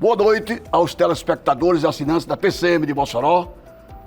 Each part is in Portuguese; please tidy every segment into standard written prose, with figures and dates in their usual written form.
Boa noite aos telespectadores e assinantes da PCM de Mossoró,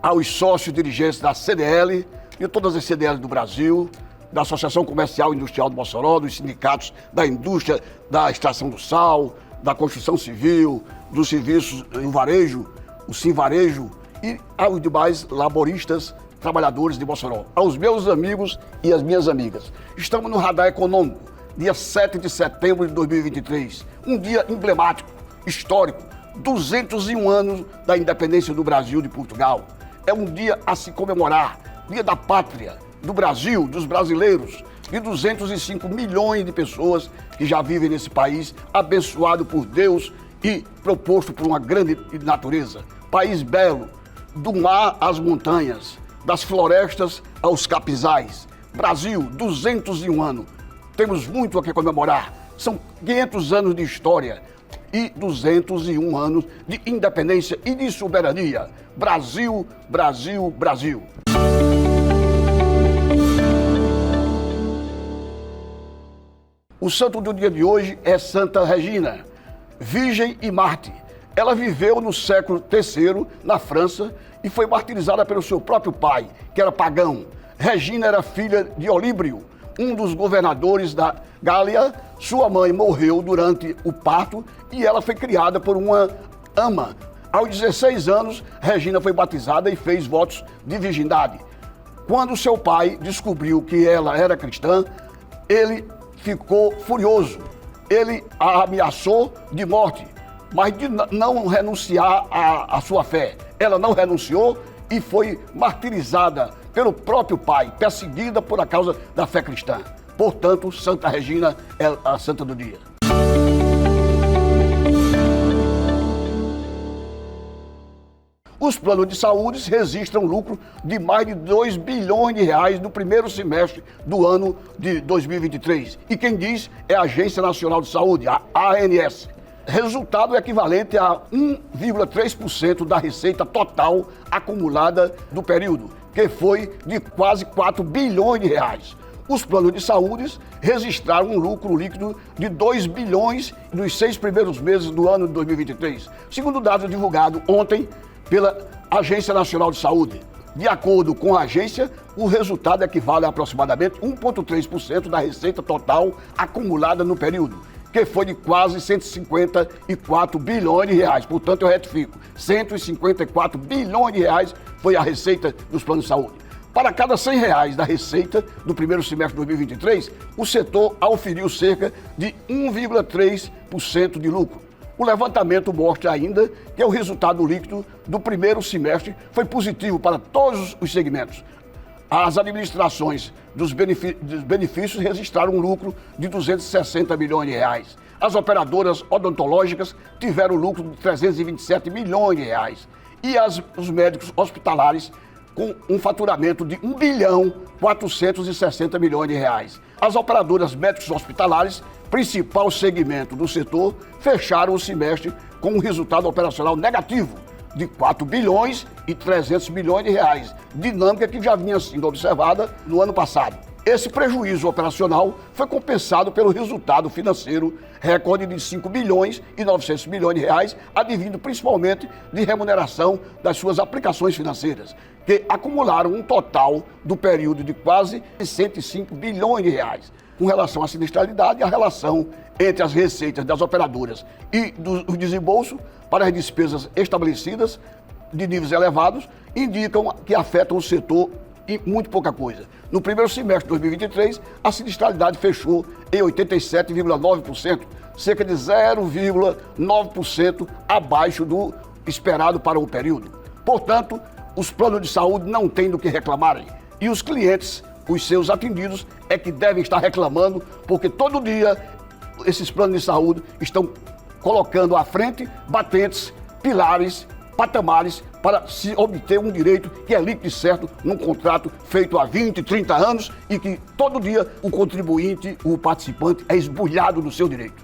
aos sócios dirigentes da CDL e todas as CDLs do Brasil, da Associação Comercial e Industrial de Mossoró, dos sindicatos da indústria, da extração do sal, da construção civil, dos serviços no varejo, o Simvarejo e aos demais laboristas, trabalhadores de Mossoró, aos meus amigos e as minhas amigas. Estamos no Radar Econômico, dia 7 de setembro de 2023, um dia emblemático, histórico, 201 anos da independência do Brasil de Portugal. É um dia a se comemorar, dia da pátria, do Brasil, dos brasileiros, de 205 milhões de pessoas que já vivem nesse país, abençoado por Deus e proposto por uma grande natureza. País belo, do mar às montanhas, das florestas aos capizais. Brasil, 201 anos. Temos muito a que comemorar. São 500 anos de história e 201 anos de independência e de soberania. Brasil, Brasil, Brasil. O santo do dia de hoje é Santa Regina, virgem e mártir. Ela viveu no século III, na França, e foi martirizada pelo seu próprio pai, que era pagão. Regina era filha de Olíbrio, um dos governadores da Gália. Sua mãe morreu durante o parto e ela foi criada por uma ama. Aos 16 anos, Regina foi batizada e fez votos de virgindade. Quando seu pai descobriu que ela era cristã, ele ficou furioso. Ele a ameaçou de morte, mas de não renunciar à sua fé. Ela não renunciou e foi martirizada pelo próprio pai, perseguida por a causa da fé cristã. Portanto, Santa Regina é a santa do dia. Os planos de saúde registram lucro de mais de 2 bilhões de reais no primeiro semestre do ano de 2023. E quem diz é a Agência Nacional de Saúde, a ANS. Resultado equivalente a 1,3% da receita total acumulada do período, que foi de quase 4 bilhões de reais. Os planos de saúde registraram um lucro líquido de 2 bilhões nos 6 primeiros meses do ano de 2023, segundo dados divulgados ontem pela Agência Nacional de Saúde. De acordo com a agência, o resultado equivale a aproximadamente 1,3% da receita total acumulada no período, que foi de quase 154 bilhões de reais. Portanto, eu retifico, 154 bilhões de reais foi a receita dos planos de saúde. Para cada 100 reais da receita do primeiro semestre de 2023, o setor auferiu cerca de 1,3% de lucro. O levantamento mostra ainda que o resultado líquido do primeiro semestre foi positivo para todos os segmentos. As administrações dos benefícios registraram um lucro de 260 milhões de reais. As operadoras odontológicas tiveram lucro de 327 milhões de reais. E os médicos hospitalares com um faturamento de 1 bilhão 460 milhões de reais. As operadoras médicos hospitalares, principal segmento do setor, fecharam o semestre com um resultado operacional negativo de 4 bilhões e 300 milhões de reais, dinâmica que já vinha sendo observada no ano passado. Esse prejuízo operacional foi compensado pelo resultado financeiro, recorde de 5 bilhões e 900 milhões de reais, advindo principalmente de remuneração das suas aplicações financeiras, que acumularam um total do período de quase 105 bilhões de reais. Com relação à sinistralidade, a relação entre as receitas das operadoras e do desembolso para as despesas estabelecidas de níveis elevados indicam que afetam o setor em muito pouca coisa. No primeiro semestre de 2023, a sinistralidade fechou em 87,9%, cerca de 0,9% abaixo do esperado para o período. Portanto, os planos de saúde não têm do que reclamarem e os clientes, os seus atendidos, é que devem estar reclamando, porque todo dia esses planos de saúde estão colocando à frente batentes, pilares, patamares para se obter um direito que é líquido e certo num contrato feito há 20, 30 anos e que todo dia o contribuinte, o participante, é esbulhado do seu direito.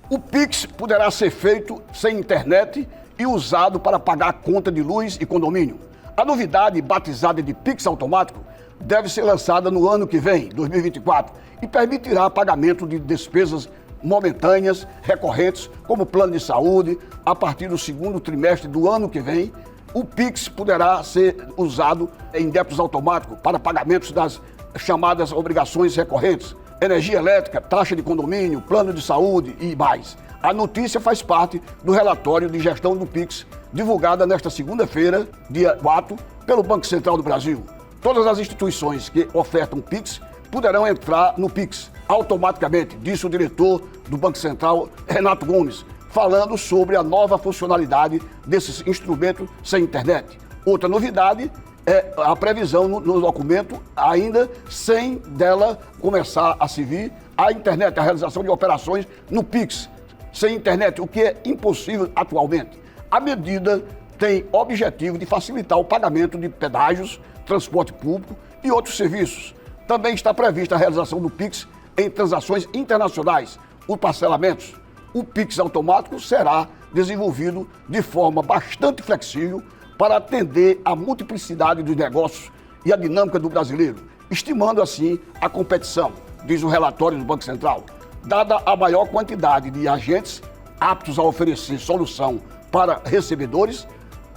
O Pix poderá ser feito sem internet e usado para pagar a conta de luz e condomínio. A novidade, batizada de Pix automático, deve ser lançada no ano que vem, 2024, e permitirá pagamento de despesas momentâneas, recorrentes, como plano de saúde. A partir do segundo trimestre do ano que vem, o Pix poderá ser usado em débitos automáticos para pagamentos das chamadas obrigações recorrentes, energia elétrica, taxa de condomínio, plano de saúde e mais. A notícia faz parte do relatório de gestão do Pix, divulgada nesta segunda-feira, dia 4, pelo Banco Central do Brasil. Todas as instituições que ofertam Pix poderão entrar no Pix automaticamente, disse o diretor do Banco Central, Renato Gomes, falando sobre a nova funcionalidade desses instrumentos sem internet. Outra novidade é a previsão no documento, ainda sem dela começar a se vir, a internet, a realização de operações no Pix, sem internet, o que é impossível atualmente. A medida tem objetivo de facilitar o pagamento de pedágios, transporte público e outros serviços. Também está prevista a realização do Pix em transações internacionais, os parcelamentos. O Pix automático será desenvolvido de forma bastante flexível para atender à multiplicidade dos negócios e a dinâmica do brasileiro, estimando assim a competição, diz o relatório do Banco Central. Dada a maior quantidade de agentes aptos a oferecer solução para recebedores,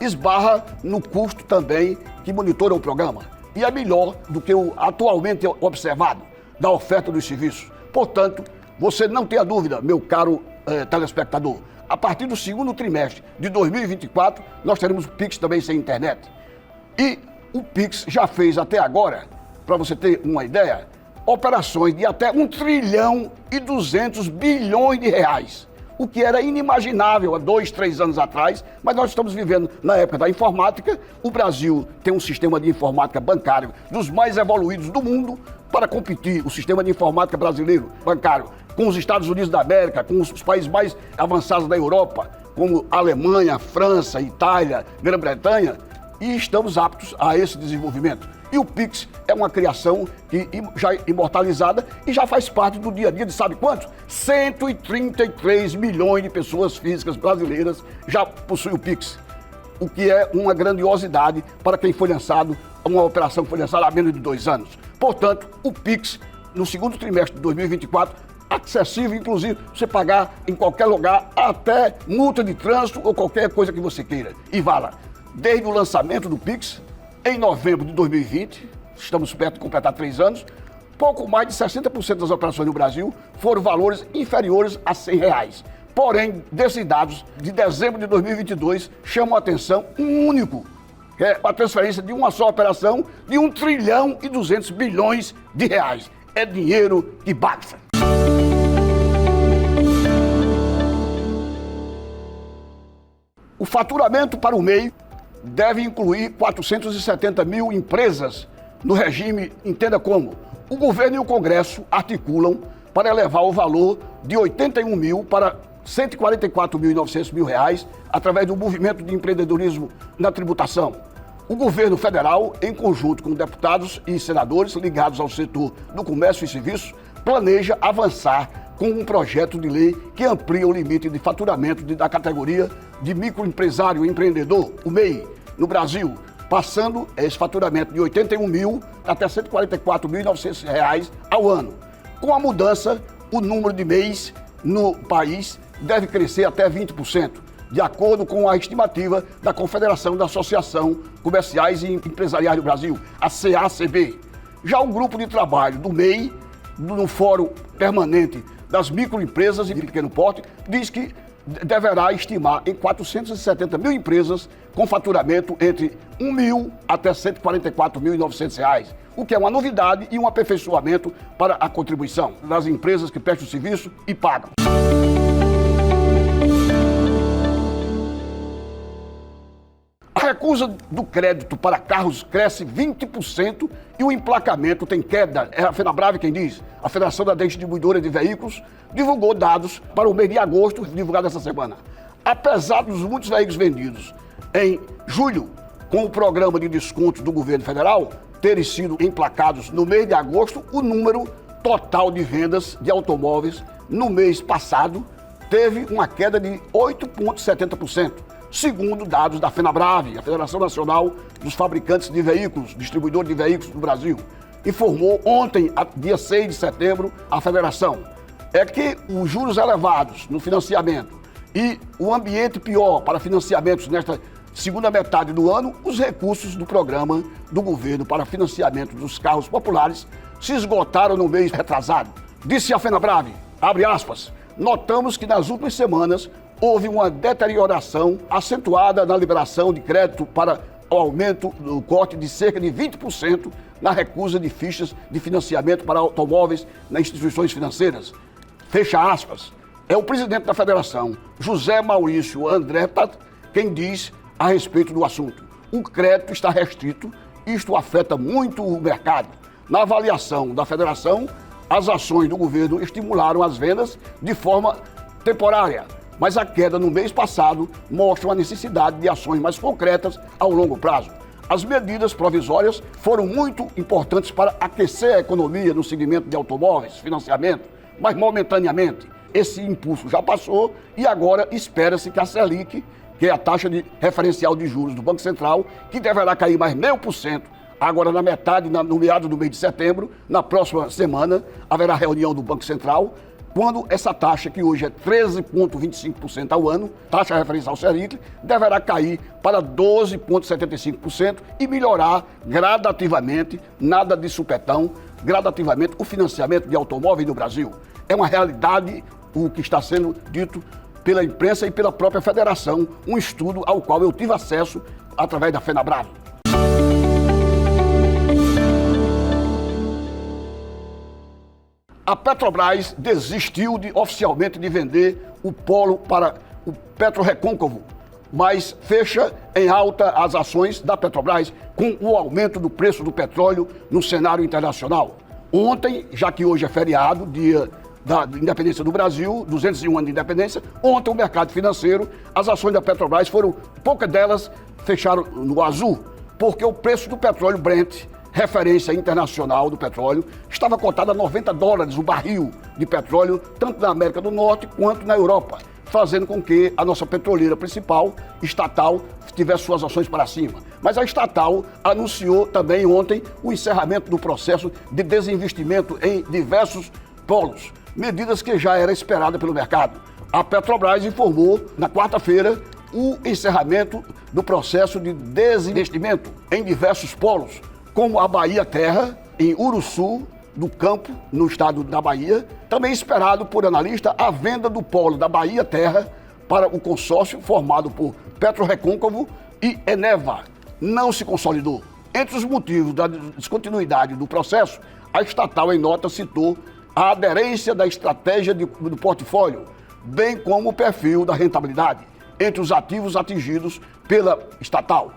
esbarra no custo também que monitora o programa e é melhor do que o atualmente observado da oferta dos serviços. Portanto, você não tenha dúvida, meu caro telespectador, a partir do segundo trimestre de 2024, nós teremos o Pix também sem internet. E o Pix já fez até agora, para você ter uma ideia, operações de até 1 trilhão e 200 bilhões de reais. O que era inimaginável há 2, 3 anos atrás, mas nós estamos vivendo na época da informática. O Brasil tem um sistema de informática bancário dos mais evoluídos do mundo para competir o sistema de informática brasileiro bancário com os Estados Unidos da América, com os países mais avançados da Europa, como Alemanha, França, Itália, Grã-Bretanha, e estamos aptos a esse desenvolvimento. E o Pix é uma criação que já imortalizada e já faz parte do dia a dia de sabe quantos? 133 milhões de pessoas físicas brasileiras já possuem o Pix, o que é uma grandiosidade para quem foi lançado, uma operação que foi lançada há menos de 2 anos. Portanto, o Pix, no segundo trimestre de 2024, acessível, inclusive, você pagar em qualquer lugar, até multa de trânsito ou qualquer coisa que você queira. E vá lá. Desde o lançamento do Pix, em novembro de 2020, estamos perto de completar 3 anos, pouco mais de 60% das operações no Brasil foram valores inferiores a R$100. Porém, desses dados de dezembro de 2022 chamam a atenção um único, que é a transferência de uma só operação de 1 trilhão e 200 bilhões de reais. É dinheiro que basta. O faturamento para o MEI deve incluir 470 mil empresas no regime, entenda como, o governo e o Congresso articulam para elevar o valor de 81 mil para 144.900 mil reais através do movimento de empreendedorismo na tributação. O governo federal, em conjunto com deputados e senadores ligados ao setor do comércio e serviços, planeja avançar com um projeto de lei que amplia o limite de faturamento da categoria de microempresário empreendedor, o MEI, no Brasil, passando esse faturamento de 81 mil até 144.900 reais ao ano. Com a mudança, o número de MEIs no país deve crescer até 20%, de acordo com a estimativa da Confederação da Associação Comerciais e Empresariais do Brasil, a CACB. Já o grupo de trabalho do MEI, no Fórum Permanente das Microempresas de Pequeno Porte, diz que deverá estimar em 470 mil empresas com faturamento entre 1 mil até 144.900 reais, o que é uma novidade e um aperfeiçoamento para a contribuição das empresas que prestam serviço e pagam. A recusa do crédito para carros cresce 20% e o emplacamento tem queda. É a FenaBrave quem diz. A Federação da Distribuidora de Veículos divulgou dados para o mês de agosto, divulgado essa semana. Apesar dos muitos veículos vendidos em julho, com o programa de descontos do governo federal terem sido emplacados no mês de agosto, o número total de vendas de automóveis no mês passado teve uma queda de 8,70%. segundo dados da FenaBrave, a Federação Nacional dos Fabricantes de Veículos, Distribuidores de Veículos do Brasil. Informou ontem, dia 6 de setembro, a federação. É que os juros elevados no financiamento e o ambiente pior para financiamentos nesta segunda metade do ano, os recursos do programa do governo para financiamento dos carros populares se esgotaram no mês retrasado. Disse a FenaBrave, abre aspas, notamos que nas últimas semanas houve uma deterioração acentuada na liberação de crédito para o aumento do corte de cerca de 20% na recusa de fichas de financiamento para automóveis nas instituições financeiras. Fecha aspas. É o presidente da federação, José Maurício Andretta, quem diz a respeito do assunto. O crédito está restrito, isto afeta muito o mercado. Na avaliação da federação, as ações do governo estimularam as vendas de forma temporária, mas a queda no mês passado mostra a necessidade de ações mais concretas ao longo prazo. As medidas provisórias foram muito importantes para aquecer a economia no segmento de automóveis, financiamento, mas momentaneamente esse impulso já passou e agora espera-se que a Selic, que é a taxa de referencial de juros do Banco Central, que deverá cair mais 0,5%, agora na metade, no meado do mês de setembro, na próxima semana, haverá reunião do Banco Central, quando essa taxa, que hoje é 13,25% ao ano, taxa referencial Selic, deverá cair para 12,75% e melhorar gradativamente, nada de supetão, gradativamente o financiamento de automóveis no Brasil. É uma realidade o que está sendo dito pela imprensa e pela própria federação, um estudo ao qual eu tive acesso através da FenaBrave. A Petrobras desistiu oficialmente de vender o polo para o PetroRecôncavo, mas fecha em alta as ações da Petrobras com o aumento do preço do petróleo no cenário internacional. Ontem, já que hoje é feriado, dia da independência do Brasil, 201 anos de independência, ontem o mercado financeiro, as ações da Petrobras poucas delas fecharam no azul, porque o preço do petróleo Brent, referência internacional do petróleo, estava cotado a $90 o barril de petróleo, tanto na América do Norte quanto na Europa, fazendo com que a nossa petroleira principal, estatal, tivesse suas ações para cima. Mas a estatal anunciou também ontem o encerramento do processo de desinvestimento em diversos polos, medidas que já era esperada pelo mercado. A Petrobras informou na quarta-feira o encerramento do processo de desinvestimento em diversos polos, como a Bahia Terra, em Uruçu, do Campo, no estado da Bahia. Também esperado por analista a venda do polo da Bahia Terra para o consórcio formado por PetroRecôncavo e Eneva. Não se consolidou. Entre os motivos da descontinuidade do processo, a estatal em nota citou a aderência da estratégia do portfólio, bem como o perfil da rentabilidade entre os ativos atingidos pela estatal.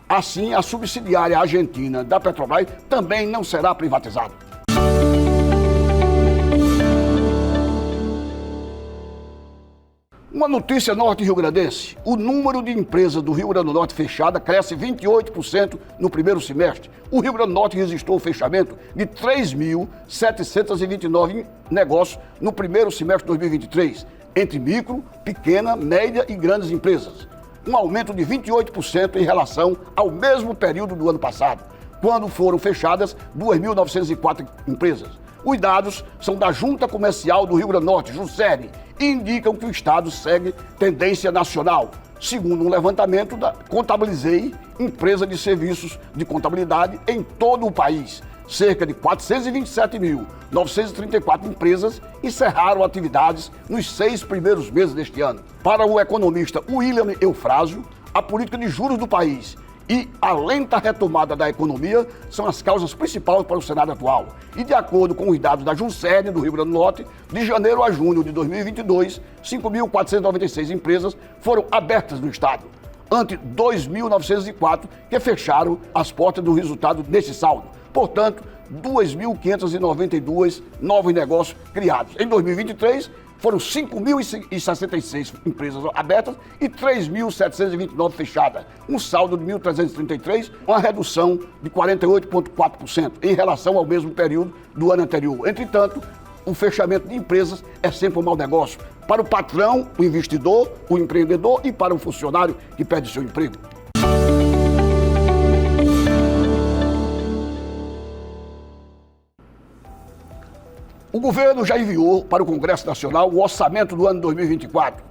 Assim, a subsidiária argentina da Petrobras também não será privatizada. Uma notícia norte-riograndense. O número de empresas do Rio Grande do Norte fechada cresce 28% no primeiro semestre. O Rio Grande do Norte registrou o fechamento de 3.729 negócios no primeiro semestre de 2023, entre micro, pequena, média e grandes empresas. Um aumento de 28% em relação ao mesmo período do ano passado, quando foram fechadas 2.904 empresas. Os dados são da Junta Comercial do Rio Grande do Norte, JUSERN, e indicam que o estado segue tendência nacional. Segundo um levantamento da Contabilizei, empresa de serviços de contabilidade em todo o país, cerca de 427.934 empresas encerraram atividades nos 6 primeiros meses deste ano. Para o economista William Eufrásio, a política de juros do país e a lenta retomada da economia são as causas principais para o cenário atual. E de acordo com os dados da JUSERN do Rio Grande do Norte, de janeiro a junho de 2022, 5.496 empresas foram abertas no estado, ante 2.904 que fecharam as portas do resultado desse saldo. Portanto, 2.592 novos negócios criados. Em 2023, foram 5.066 empresas abertas e 3.729 fechadas, um saldo de 1.333, uma redução de 48,4% em relação ao mesmo período do ano anterior. Entretanto, o fechamento de empresas é sempre um mau negócio, para o patrão, o investidor, o empreendedor e para o funcionário que perde seu emprego. O governo já enviou para o Congresso Nacional o orçamento do ano 2024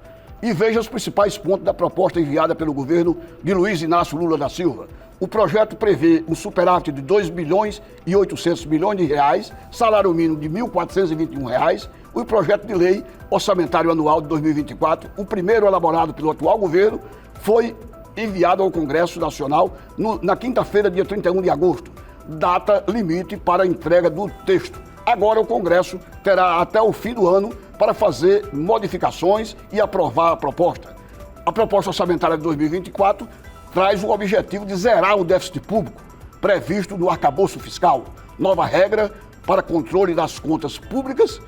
e veja os principais pontos da proposta enviada pelo governo de Luiz Inácio Lula da Silva. O projeto prevê um superávit de 2 bilhões e 800 milhões de reais, salário mínimo de R$ 1.421, o projeto de lei orçamentário anual de 2024, o primeiro elaborado pelo atual governo, foi enviado ao Congresso Nacional na quinta-feira, dia 31 de agosto, data limite para a entrega do texto. Agora o Congresso terá até o fim do ano para fazer modificações e aprovar a proposta. A proposta orçamentária de 2024 traz o objetivo de zerar o déficit público previsto no arcabouço fiscal. Nova regra para controle das contas públicas,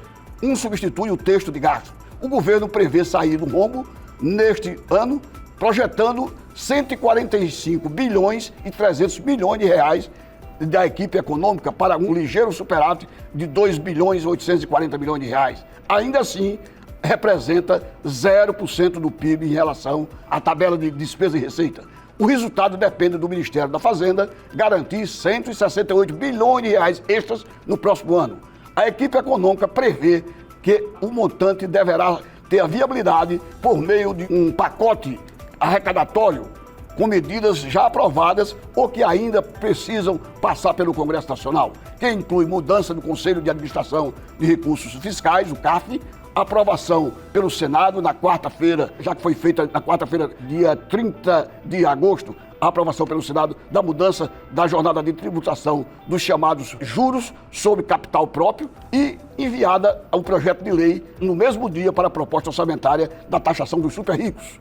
substitui o texto de gasto. O governo prevê sair do rombo neste ano, projetando 145 bilhões e 300 milhões de reais da equipe econômica para um ligeiro superávit de 2 bilhões e 840 milhões de reais. Ainda assim, representa 0% do PIB em relação à tabela de despesa e receita. O resultado depende do Ministério da Fazenda garantir 168 bilhões de reais extras no próximo ano. A equipe econômica prevê que o montante deverá ter a viabilidade por meio de um pacote arrecadatório com medidas já aprovadas ou que ainda precisam passar pelo Congresso Nacional, que inclui mudança do Conselho de Administração de Recursos Fiscais, o CARF, aprovação pelo Senado na quarta-feira, já que foi feita na quarta-feira, dia 30 de agosto, a aprovação pelo Senado da mudança da jornada de tributação dos chamados juros sobre capital próprio e enviada ao projeto de lei no mesmo dia para a proposta orçamentária da taxação dos super ricos,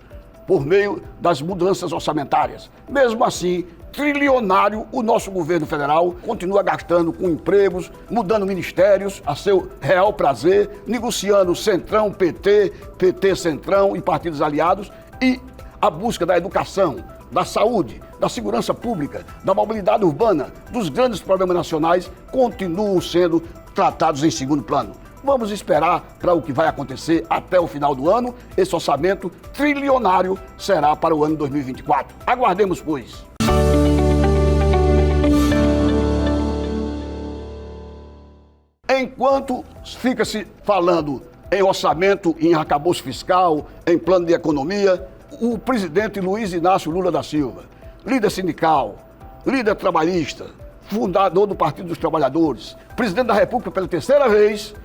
por meio das mudanças orçamentárias. Mesmo assim, trilionário, o nosso governo federal continua gastando com empregos, mudando ministérios a seu real prazer, negociando Centrão, PT, PT Centrão e partidos aliados, e a busca da educação, da saúde, da segurança pública, da mobilidade urbana, dos grandes problemas nacionais continuam sendo tratados em segundo plano. Vamos esperar para o que vai acontecer até o final do ano. Esse orçamento trilionário será para o ano 2024. Aguardemos, pois. Enquanto fica-se falando em orçamento, em arcabouço fiscal, em plano de economia, o presidente Luiz Inácio Lula da Silva, líder sindical, líder trabalhista, fundador do Partido dos Trabalhadores, presidente da República pela terceira vez,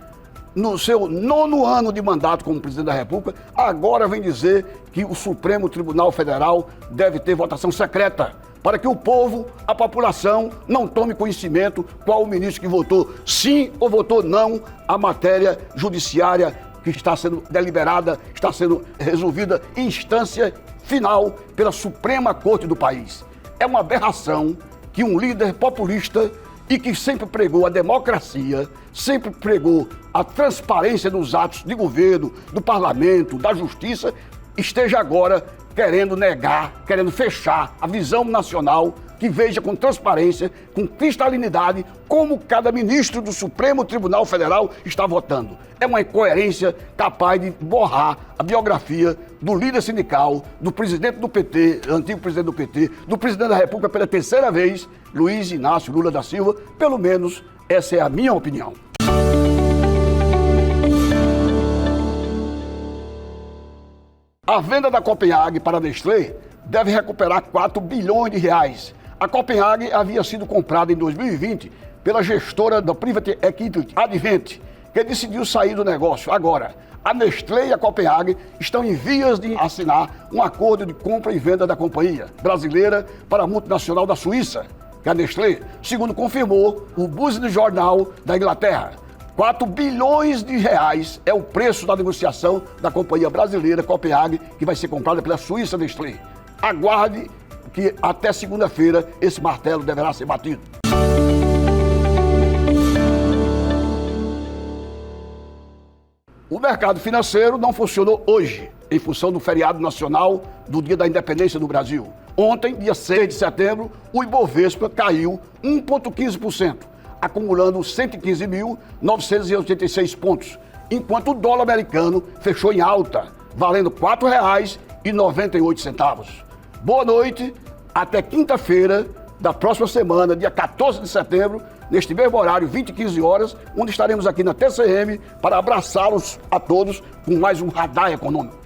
no seu 9º ano de mandato como presidente da República, agora vem dizer que o Supremo Tribunal Federal deve ter votação secreta, para que o povo, a população, não tome conhecimento qual o ministro que votou sim ou votou não a matéria judiciária que está sendo deliberada, está sendo resolvida em instância final pela Suprema Corte do país. É uma aberração que um líder populista e que sempre pregou a democracia, sempre pregou a transparência dos atos de governo, do parlamento, da justiça, esteja agora querendo negar, querendo fechar a visão nacional que veja com transparência, com cristalinidade, como cada ministro do Supremo Tribunal Federal está votando. É uma incoerência capaz de borrar a biografia do líder sindical, do presidente do PT, antigo presidente do PT, do presidente da República pela terceira vez, Luiz Inácio Lula da Silva. Pelo menos essa é a minha opinião. A venda da Copenhague para a Nestlé deve recuperar 4 bilhões de reais. A Copenhague havia sido comprada em 2020 pela gestora da Private Equity Advent, que decidiu sair do negócio. Agora, a Nestlé e a Copenhague estão em vias de assinar um acordo de compra e venda da companhia brasileira para a multinacional da Suíça, que é a Nestlé, segundo confirmou o Business Journal da Inglaterra. 4 bilhões de reais é o preço da negociação da companhia brasileira Copenhague, que vai ser comprada pela Suíça Nestlé. Aguarde que até segunda-feira esse martelo deverá ser batido. O mercado financeiro não funcionou hoje, em função do feriado nacional do Dia da Independência do Brasil. Ontem, dia 6 de setembro, o Ibovespa caiu 1,15%, acumulando 115.986 pontos, enquanto o dólar americano fechou em alta, valendo R$ 4,98. Boa noite, até quinta-feira da próxima semana, dia 14 de setembro, neste mesmo horário, 20h15, onde estaremos aqui na TCM para abraçá-los a todos com mais um Radar Econômico.